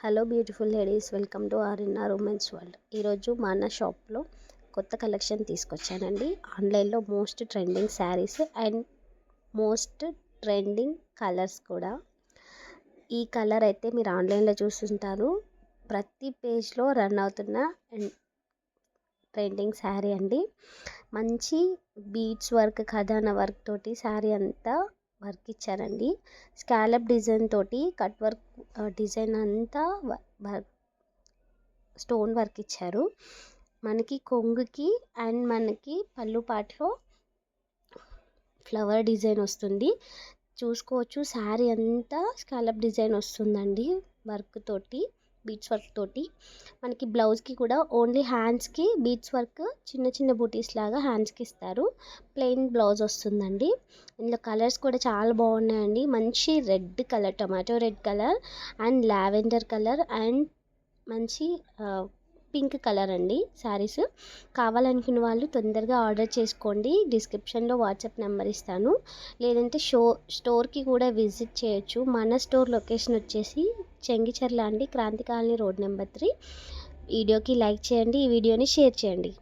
Hello beautiful ladies, welcome to RNR women's world. ఈరోజు మన షాప్లో కొత్త కలెక్షన్ తీసుకొచ్చానండి. ఆన్లైన్లో most trending saris and most trending colours కూడా. ఈ కలర్ అయితే మీరు ఆన్లైన్లో చూస్తుంటారు, ప్రతి పేజ్లో రన్ అవుతున్న ట్రెండింగ్ శారీ అండి. మంచి బీడ్స్ వర్క్, ఖజానా వర్క్ తోటి శారీ అంతా వర్క్ ఇచ్చారండి. స్కాలప్ డిజైన్ తోటి కట్ వర్క్ డిజైన్ అంతా స్టోన్ వర్క్ ఇచ్చారు. మనకి కొంగుకి అండ్ మనకి పళ్ళు పాటలో ఫ్లవర్ డిజైన్ వస్తుంది. చూసుకోవచ్చు, శారీ అంతా స్కాలప్ డిజైన్ వస్తుందండి వర్క్ తోటి, బీడ్స్ వర్క్ తోటి. మనకి బ్లౌజ్కి కూడా ఓన్లీ హ్యాండ్స్కి బీడ్స్ వర్క్ చిన్న చిన్న బూటీస్ లాగా హ్యాండ్స్కి ఇస్తారు. ప్లెయిన్ బ్లౌజ్ వస్తుందండి. ఇందులో కలర్స్ కూడా చాలా బాగున్నాయండి. మంచి red colour, tomato red colour and lavender colour and మంచి పింక్ కలర్ అండి శారీస్. కావాలనుకున్న వాళ్ళు తొందరగా ఆర్డర్ చేసుకోండి. డిస్క్రిప్షన్లో వాట్సాప్ నెంబర్ ఇస్తాను, లేదంటే స్టోర్కి కూడా విజిట్ చేయొచ్చు. మన స్టోర్ లొకేషన్ వచ్చేసి చెంగిచెర్ల అండి, క్రాంతి కాలనీ రోడ్ నెంబర్ 3. వీడియోకి లైక్ చేయండి, ఈ వీడియోని షేర్ చేయండి.